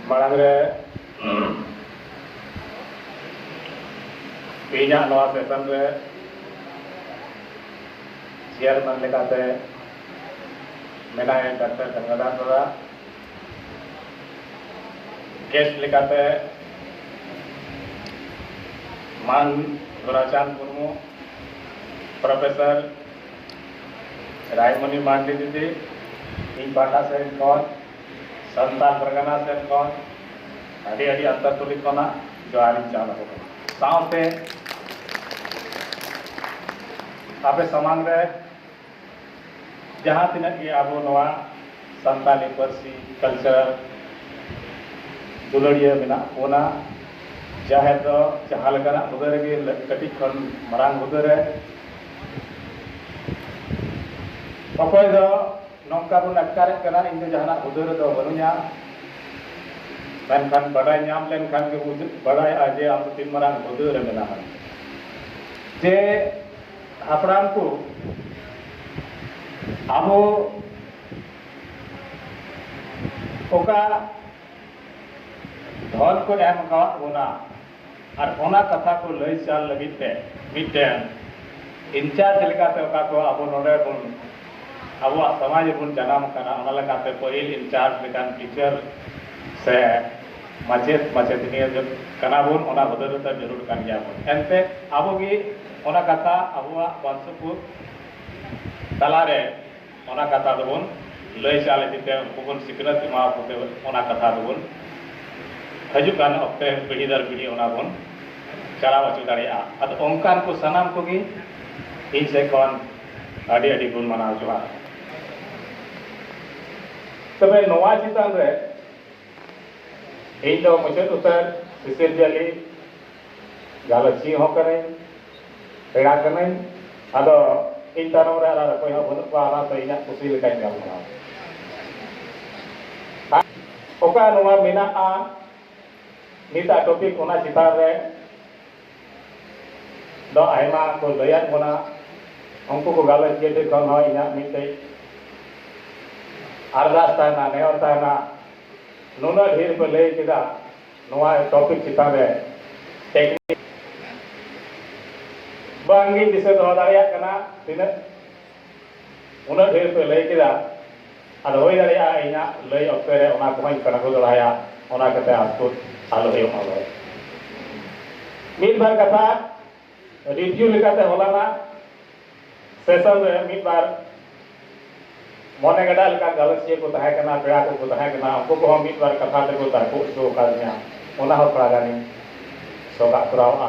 मांग रे इना नवा सेशन रे चेयरमैन लेकाते मेनाय डॉक्टर गंगाधर दादा गेस्ट लेकाते मान गोराचांद मुर्मू प्रोफेसर रायमणि मांडी दीदी इन पाटा से कौन संतान परगना से कौन अड़ी अड़ी अंतर तुलित कोना जो आरिम चाल हो साउंड आपे समांग रे जहाँ तीन की आबो नवा संताली परसी कल्चर दुलड़िया मेना ओना जाहे तो जहाँ लगना उधर के कटी खन मरांग उधर है अकोय दो नौका बुन अटकारे कना इन दो जहाना उधर दो बनुया मेनखान बड़ाई नाम लेनखान के बड़ाई आजे आप तीन मरांग उधर मेना जे हापराम को आबो ओका धन को एम कावत बोना और ओना कथा को लय चाल लगी ते मिटेन इंचार्ज लेकाते ओका को आबो नोडे बुन आबो समाज बुन जनाम कना ओना लेकाते पहिल इंचार्ज लेकान टीचर से माचेत माचेतनिया जो कना बुन ओना बदल त जरूर कान गया बुन एनते आबो की ओना कथा आबो वंशपुर तलारे ओना कथा दबुन लय चाल दिते बुन सिकरत मा होते ओना कथा दबुन हजुकान अक्ते पीढ़ी दर पीढ़ी ओना बुन चलाव अचु दाड़िया अद ओंकान को सनाम को गी इन से कौन अड़ी अड़ी गुण मना जुआ तबे नोवा चितान रे इन दो मुझे उतर सिसिल जली गालची हो करे पेड़ा करने अदो इन तानो रे आला कोई हो बनु पाला तो इना कुसी लेकाय गाल मना ओका नोवा मेना आ नीता टॉपिक ओना चितान रे दो आयमा को लयात बोना उनको को गालच के खन हो इना मिते अरदास ताना नेवर ताना नुना ढेर को लय केदा नोवा टॉपिक चितान रे टेक्निक बांगी दिसे दो दाड़िया कना तिना उना ढेर को लय केदा अद होय दाड़िया इना लय ऑक्टे रे ओना कोई कना को दड़ाया ओना कते आसको आलो हे मावे मिल बार कथा रिव्यू लेकाते होलाना सेशन रे मिल बार मोने गडा लेका गलसिए को तहे कना पेड़ा को तहे कना उनको को मिल बार कथा ते को ता को जो कालnya ओना हो पड़ा गानी सोगा करावा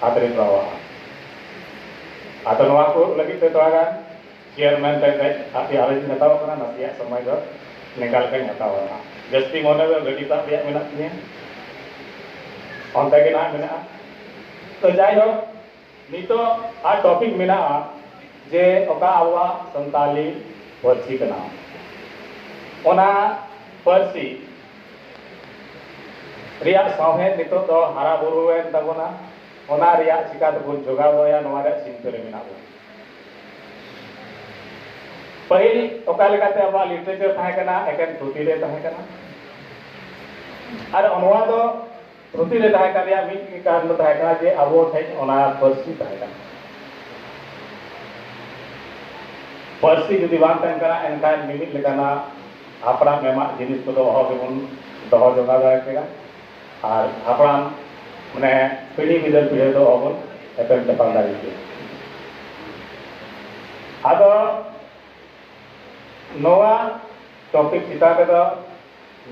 आदरे करावा आतो नवा को लगी ते तोगा चेयरमैन ते आपी आलोच नताव कना नसिया समय दो निकाल के नताव ना जस्ती मोने गडी ता बिया मेना ने onta ke na mena तो जाय हो नितो आ टॉपिक मेना जे ओका आवा संताली परसी कना ओना परसी रिया साहे नितो तो हारा बुरुवेन तबोना ओना रिया चिका तो बुन जोगावया नोवा रे चिंता रे मेना पहिल ओका लेकाते आवा लिटरेचर थाहे कना एकेन थुती रे थाहे कना आर ओनवा दो रुति रे ताहे कारिया मिट की कारण ताहे कना जे आबो थे ओना परसी ताहे कना परसी जदि बांग ताहे कना एनकान मिमिट लेकाना आपरा मेमा जिनिस को हो गेबुन दोहो जोगा दाय केगा आर आपरा माने पीढ़ी बिदर पीढ़ी दो होबुन एपेन तपाल दाय के आदो नोवा टॉपिक चिता के दो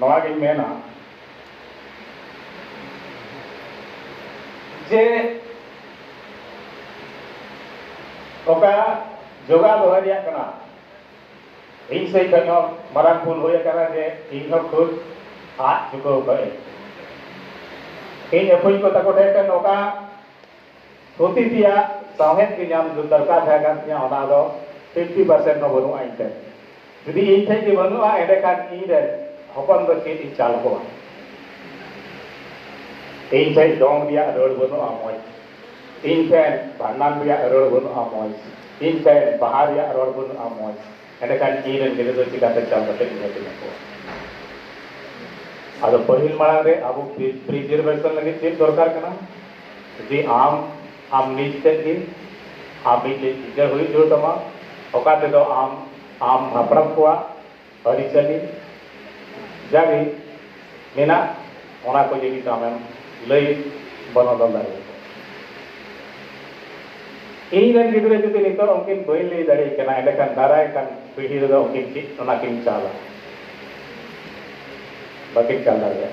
नोवा गिन मेना जे ओका जोगा दोहरिया कना इन से कनो मरान पुन होय कना जे इन हो खुद आ चुको गए इन एपुई को तको टेकन ओका होती तिया साहेब के नाम जो दरकार है का ओना दो 50% नो बनु आइते यदि इन थे के बनु आ एडे का इन रे हपन दो के चाल को इन से डोंग दिया रोड बनो आमोय इन ठेन भांडन रिया रोड बनुआ मौज इन ठेन बाहा रिया रोड बनुआ मौज एंडकान इन गिद्रा चिकाते चल कते इने को आदो पहिल मांग रे अब प्रिजर्वेशन लगे चेक दरकार करना जी आम निजते की आम मिटे टीचर हुई जो तमा ओकाते दो आम हापड़म को अरिचली जागी मेना ओना को जेगी तामें लई बनोदल दारे इन रन गिद्रा जुदी नितो उनकिन बई लई दारे कना एंडकान दाराय कान पीढ़ी रे दो उनकिन चि ओना किन चाला बाकी चल दारे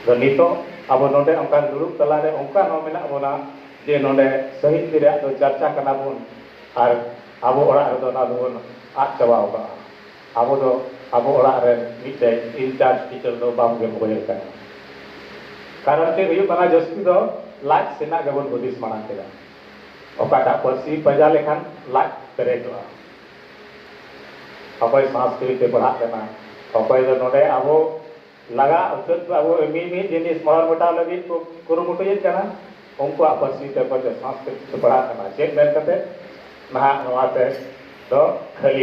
तो नितो अब नोडे उनका दुरुप तला रे उनका नो मेना बोना जे नोडे साहित्य रे तो चर्चा करना बुन और अब ओड़ा रे दो ना बुन आग चबाव का अब ओड़ा रे मिटे इंचार्ज टीचर दो बाम गे होय का कारण ते हुई बना जस्ती दो लाज सेना गबन बुदिस माना केदा ओकाटा परसी पजा लेखान लाज करे तो अकोय संस्कृत पढ़ा देना अकोय दो नोडे अब लगा उचत अब मी जिनिस महर बटा लगी को कुरुमुटु ये करना उनको परसी ते पर संस्कृत पढ़ा देना चेक मेन कते नहा नवाते तो खाली